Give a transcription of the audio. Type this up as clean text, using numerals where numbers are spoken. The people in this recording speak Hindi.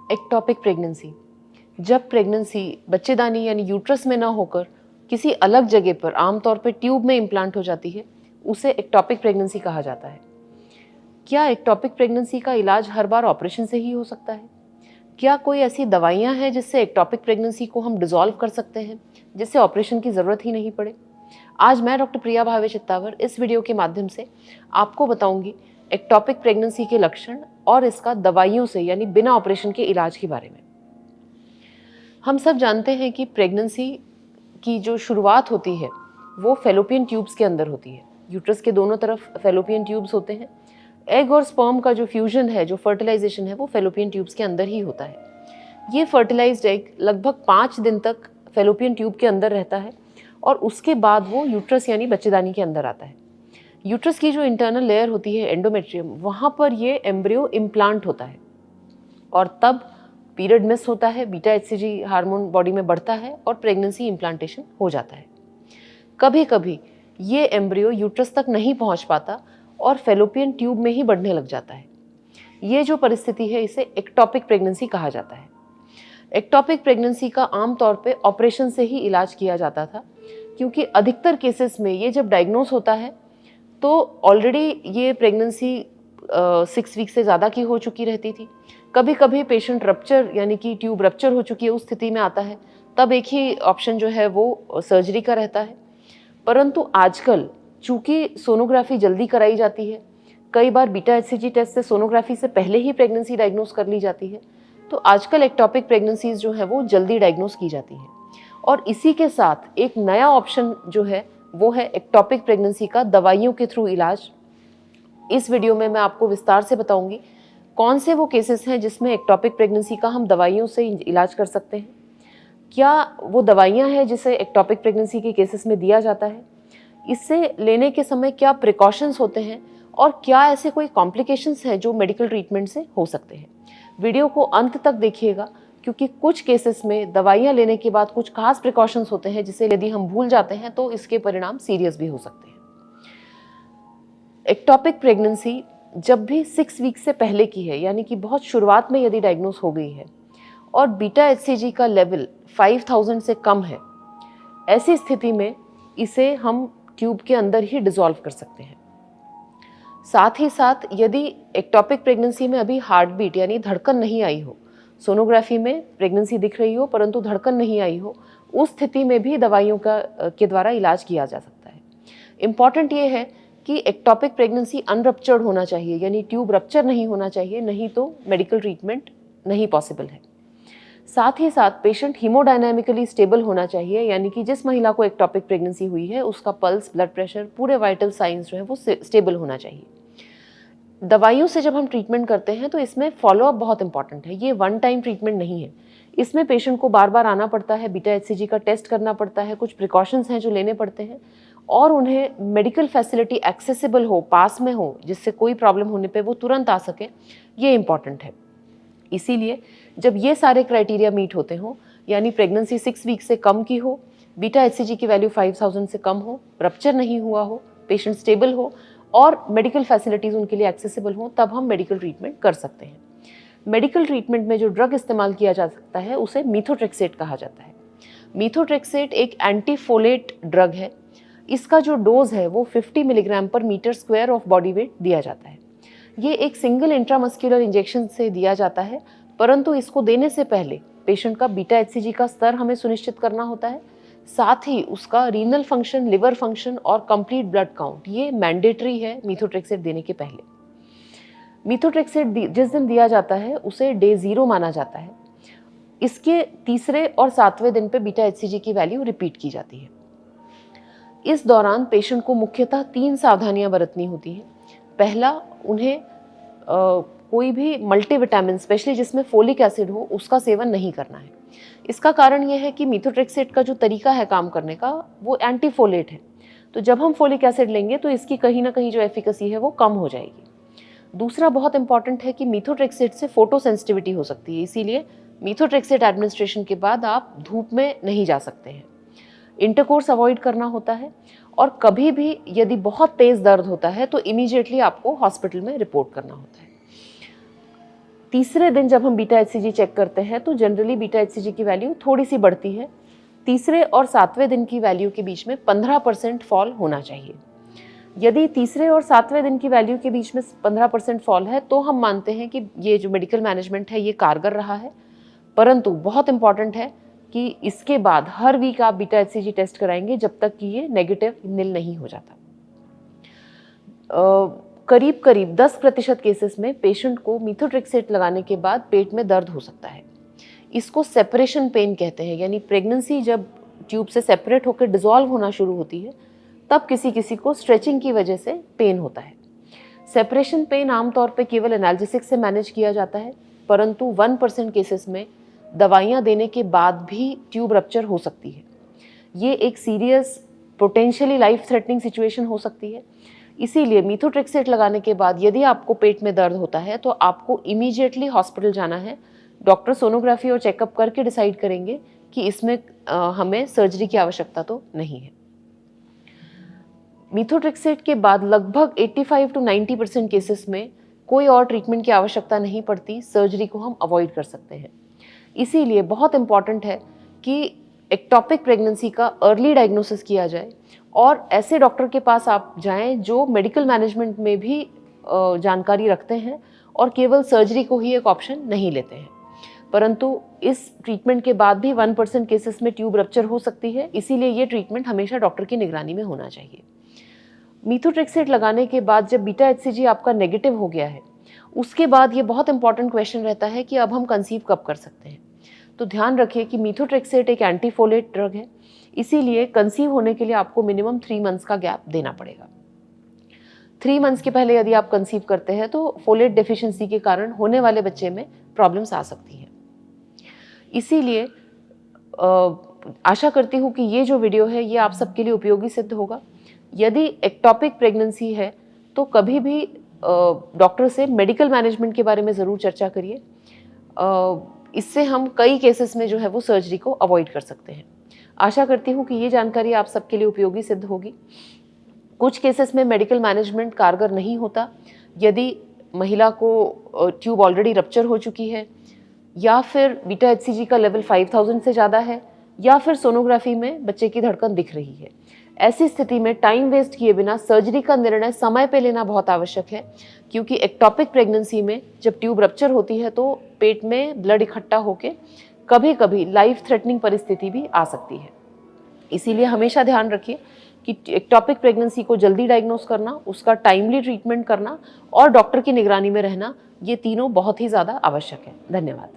एक्टोपिक प्रेगनेंसी, जब प्रेगनेंसी बच्चेदानी यानी यूट्रस में ना होकर किसी अलग जगह पर आमतौर पर ट्यूब में इम्प्लांट हो जाती है, उसे एक्टोपिक प्रेगनेंसी कहा जाता है। क्या एक्टोपिक प्रेगनेंसी का इलाज हर बार ऑपरेशन से ही हो सकता है? क्या कोई ऐसी दवाइयाँ हैं जिससे एक्टोपिक प्रेगनेंसी को हम डिसॉल्व कर सकते हैं, जिससे ऑपरेशन की ज़रूरत ही नहीं पड़े? आज मैं डॉक्टर प्रिया भावे चित्तावर इस वीडियो के माध्यम से आपको बताऊंगी एक्टोपिक प्रेगनेंसी के लक्षण और इसका दवाइयों से यानी बिना ऑपरेशन के इलाज के बारे में। हम सब जानते हैं कि प्रेगनेंसी की जो शुरुआत होती है वो फैलोपियन ट्यूब्स के अंदर होती है। यूट्रस के दोनों तरफ फैलोपियन ट्यूब्स होते हैं। एग और स्पर्म का जो फ्यूजन है, जो फर्टिलाइजेशन है, वो फैलोपियन ट्यूब्स के अंदर ही होता है। ये फर्टिलाइज्ड एग लगभग 5 दिन तक फैलोपियन ट्यूब के अंदर रहता है और उसके बाद वो यूट्रस यानी बच्चेदानी के अंदर आता है। यूट्रस की जो इंटरनल लेयर होती है एंडोमेट्रियम, वहाँ पर ये एम्ब्रियो इम्प्लांट होता है और तब पीरियड मिस होता है, बीटा एचसीजी हार्मोन बॉडी में बढ़ता है और प्रेगनेंसी इम्प्लांटेशन हो जाता है। कभी कभी ये एम्ब्रियो यूट्रस तक नहीं पहुंच पाता और फैलोपियन ट्यूब में ही बढ़ने लग जाता है। ये जो परिस्थिति है इसे एक्टोपिक प्रेगनेंसी कहा जाता है। एक्टोपिक प्रेगनेंसी का आमतौर पे ऑपरेशन से ही इलाज किया जाता था, क्योंकि अधिकतर केसेस में ये जब डायग्नोस होता है तो ऑलरेडी ये प्रेगनेंसी 6 वीक से ज़्यादा की हो चुकी रहती थी। कभी कभी पेशेंट रप्चर यानी कि ट्यूब रप्चर हो चुकी है उस स्थिति में आता है, तब एक ही ऑप्शन जो है वो सर्जरी का रहता है। परंतु आजकल चूँकि सोनोग्राफी जल्दी कराई जाती है, कई बार बीटा एचसीजी टेस्ट से सोनोग्राफी से पहले ही प्रेगनेंसी डायग्नोस कर ली जाती है, तो आजकल एक्टोपिक प्रेगनेंसीज जो है वो जल्दी डायग्नोस की जाती है। और इसी के साथ एक नया ऑप्शन जो है वो है एक्टोपिक प्रेगनेंसी का दवाइयों के थ्रू इलाज। इस वीडियो में मैं आपको विस्तार से बताऊंगी कौन से वो केसेस हैं जिसमें एक्टोपिक प्रेगनेंसी का हम दवाइयों से इलाज कर सकते हैं, क्या वो दवाइयाँ हैं जिसे एक्टोपिक प्रेगनेंसी के केसेस में दिया जाता है, इससे लेने के समय क्या प्रिकॉशंस होते हैं और क्या ऐसे कोई कॉम्प्लिकेशंस हैं जो मेडिकल ट्रीटमेंट से हो सकते हैं। वीडियो को अंत तक देखिएगा, क्योंकि कुछ केसेस में दवाइयाँ लेने के बाद कुछ खास प्रिकॉशंस होते हैं जिसे यदि हम भूल जाते हैं तो इसके परिणाम सीरियस भी हो सकते हैं। एक्टोपिक प्रेगनेंसी जब भी 6 वीक से पहले की है, यानी कि बहुत शुरुआत में यदि डायग्नोस हो गई है और बीटा एचसीजी का लेवल 5000 से कम है, ऐसी स्थिति में इसे हम ट्यूब के अंदर ही डिसॉल्व कर सकते हैं। साथ ही साथ यदि एक्टोपिक प्रेगनेंसी में अभी हार्ट बीट यानी धड़कन नहीं आई हो, सोनोग्राफी में प्रेगनेंसी दिख रही हो परंतु धड़कन नहीं आई हो, उस स्थिति में भी दवाइयों के द्वारा इलाज किया जा सकता है। इम्पॉर्टेंट ये है कि एक्टोपिक प्रेगनेंसी अनरप्चर्ड होना चाहिए, यानी ट्यूब रप्चर नहीं होना चाहिए, नहीं तो मेडिकल ट्रीटमेंट नहीं पॉसिबल है। साथ ही साथ पेशेंट हीमोडायनामिकली स्टेबल होना चाहिए, यानी कि जिस महिला को एक्टोपिक प्रेगनेंसी हुई है उसका पल्स, ब्लड प्रेशर, पूरे वाइटल साइंस जो है वो स्टेबल होना चाहिए। दवाइयों से जब हम ट्रीटमेंट करते हैं तो इसमें फॉलोअप बहुत इंपॉर्टेंट है। ये वन टाइम ट्रीटमेंट नहीं है, इसमें पेशेंट को बार बार आना पड़ता है, बीटा एचसीजी का टेस्ट करना पड़ता है, कुछ प्रिकॉशंस हैं जो लेने पड़ते हैं और उन्हें मेडिकल फैसिलिटी एक्सेसिबल हो, पास में हो, जिससे कोई प्रॉब्लम होने पे वो तुरंत आ सके, ये इंपॉर्टेंट है। इसीलिए जब ये सारे क्राइटेरिया मीट होते हों, यानी प्रेगनेंसी 6 वीक से कम की हो, बीटा एचसीजी की वैल्यू 5000 से कम हो, रप्चर नहीं हुआ हो, पेशेंट स्टेबल हो और मेडिकल फैसिलिटीज़ उनके लिए एक्सेसिबल हो, तब हम मेडिकल ट्रीटमेंट कर सकते हैं। मेडिकल ट्रीटमेंट में जो ड्रग इस्तेमाल किया जा सकता है उसे मीथोट्रेक्सेट कहा जाता है। मीथोट्रेक्सेट एक एंटीफोलेट ड्रग है। इसका जो डोज है वो 50 मिलीग्राम पर metre square of body weight दिया जाता है। ये एक सिंगल इंट्रामस्क्यूलर इंजेक्शन से दिया जाता है, परंतु इसको देने से पहले पेशेंट का बीटा एचसीजी का स्तर हमें सुनिश्चित करना होता है। साथ ही उसका रीनल फंक्शन, लिवर फंक्शन और कंप्लीट ब्लड काउंट, ये मैंडेटरी है मीथोट्रेक्सेट देने के पहले। मीथोट्रेक्सेट जिस दिन दिया जाता है उसे डे 0 माना जाता है। इसके तीसरे और 7वें दिन पे बीटा एचसीजी की वैल्यू रिपीट की जाती है। इस दौरान पेशेंट को मुख्यतः 3 सावधानियां बरतनी होती हैं। पहला, उन्हें कोई भी मल्टीविटामिन, स्पेशली जिसमें फोलिक एसिड हो, उसका सेवन नहीं करना है। इसका कारण यह है कि मीथोट्रेक्सेट का जो तरीका है काम करने का वो एंटीफोलेट है, तो जब हम फोलिक एसिड लेंगे तो इसकी कहीं ना कहीं जो एफिकेसी है वो कम हो जाएगी। दूसरा बहुत इंपॉर्टेंट है कि मीथोट्रेक्सेट से फोटो सेंसिटिविटी हो सकती है, इसीलिए मीथोट्रेक्सेट एडमिनिस्ट्रेशन के बाद आप धूप में नहीं जा सकते हैं। इंटरकोर्स अवॉइड करना होता है और कभी भी यदि बहुत तेज़ दर्द होता है तो इमीडिएटली आपको हॉस्पिटल में रिपोर्ट करना होता है। तीसरे दिन जब हम बीटा HCG चेक करते हैं तो जनरली बीटा HCG की वैल्यू थोड़ी सी बढ़ती है। तीसरे और 7वें दिन की वैल्यू के बीच में 15% फॉल होना चाहिए। यदि तीसरे और 7वें दिन की वैल्यू के बीच में 15% फॉल है तो हम मानते हैं कि ये जो मेडिकल मैनेजमेंट है ये कारगर रहा है। परंतु बहुत इंपॉर्टेंट है कि इसके बाद हर वीक आप बीटा HCG टेस्ट कराएंगे जब तक कि ये नेगेटिव निल नहीं हो जाता। करीब करीब 10% केसेस में पेशेंट को मीथोट्रेक्सेट लगाने के बाद पेट में दर्द हो सकता है। इसको सेपरेशन पेन कहते हैं, यानी प्रेगनेंसी जब ट्यूब से सेपरेट होकर डिसॉल्व होना शुरू होती है तब किसी किसी को स्ट्रेचिंग की वजह से पेन होता है। सेपरेशन पेन आमतौर पे केवल एनाल्जेसिक से मैनेज किया जाता है, परंतु 1% केसेस में दवाइयाँ देने के बाद भी ट्यूब रप्चर हो सकती है। ये एक serious potentially life threatening situation हो सकती है। इसीलिए मीथोट्रेक्सेट लगाने के बाद यदि आपको पेट में दर्द होता है तो आपको इमीडिएटली हॉस्पिटल जाना है। डॉक्टर सोनोग्राफी और चेकअप करके डिसाइड करेंगे कि इसमें हमें सर्जरी की आवश्यकता तो नहीं है। मीथोट्रेक्सेट के बाद लगभग 85 to 90% केसेस में कोई और ट्रीटमेंट की आवश्यकता नहीं पड़ती, सर्जरी को हम अवॉइड कर सकते हैं। इसीलिए बहुत इंपॉर्टेंट है कि एक्टोपिक प्रेगनेंसी का अर्ली डायग्नोसिस किया जाए और ऐसे डॉक्टर के पास आप जाएं जो मेडिकल मैनेजमेंट में भी जानकारी रखते हैं और केवल सर्जरी को ही एक ऑप्शन नहीं लेते हैं। परंतु इस ट्रीटमेंट के बाद भी 1% केसेस में ट्यूब रप्चर हो सकती है, इसीलिए ये ट्रीटमेंट हमेशा डॉक्टर की निगरानी में होना चाहिए। मीथोट्रेक्सेट लगाने के बाद जब बीटा HCG आपका नेगेटिव हो गया है उसके बाद ये बहुत इंपॉर्टेंट क्वेश्चन रहता है कि अब हम कंसीव कब कर सकते हैं। तो ध्यान रखिए कि मीथोट्रेक्सेट एक एंटीफोलेट ड्रग है, इसीलिए कंसीव होने के लिए आपको मिनिमम 3 मंथ्स का गैप देना पड़ेगा। 3 मंथ्स के पहले यदि आप कंसीव करते हैं तो फोलेट डेफिशिएंसी के कारण होने वाले बच्चे में प्रॉब्लम्स आ सकती हैं। इसीलिए आशा करती हूँ कि ये जो वीडियो है ये आप सबके लिए उपयोगी सिद्ध होगा। यदि एक्टोपिक प्रेगनेंसी है तो कभी भी डॉक्टर से मेडिकल मैनेजमेंट के बारे में ज़रूर चर्चा करिए। इससे हम कई केसेस में जो है वो सर्जरी को अवॉइड कर सकते हैं। आशा करती हूँ कि ये जानकारी आप सबके लिए उपयोगी सिद्ध होगी। कुछ केसेस में मेडिकल मैनेजमेंट कारगर नहीं होता यदि महिला को ट्यूब ऑलरेडी रप्चर हो चुकी है या फिर बीटा HCG का लेवल 5000 से ज़्यादा है या फिर सोनोग्राफी में बच्चे की धड़कन दिख रही है। ऐसी स्थिति में टाइम वेस्ट किए बिना सर्जरी का निर्णय समय पे लेना बहुत आवश्यक है, क्योंकि एक्टोपिक प्रेगनेंसी में जब ट्यूब रप्चर होती है तो पेट में ब्लड इकट्ठा होकर कभी कभी लाइफ थ्रेटनिंग परिस्थिति भी आ सकती है। इसीलिए हमेशा ध्यान रखिए कि एक्टोपिक प्रेगनेंसी को जल्दी डायग्नोस करना, उसका टाइमली ट्रीटमेंट करना और डॉक्टर की निगरानी में रहना, ये तीनों बहुत ही ज़्यादा आवश्यक है। धन्यवाद।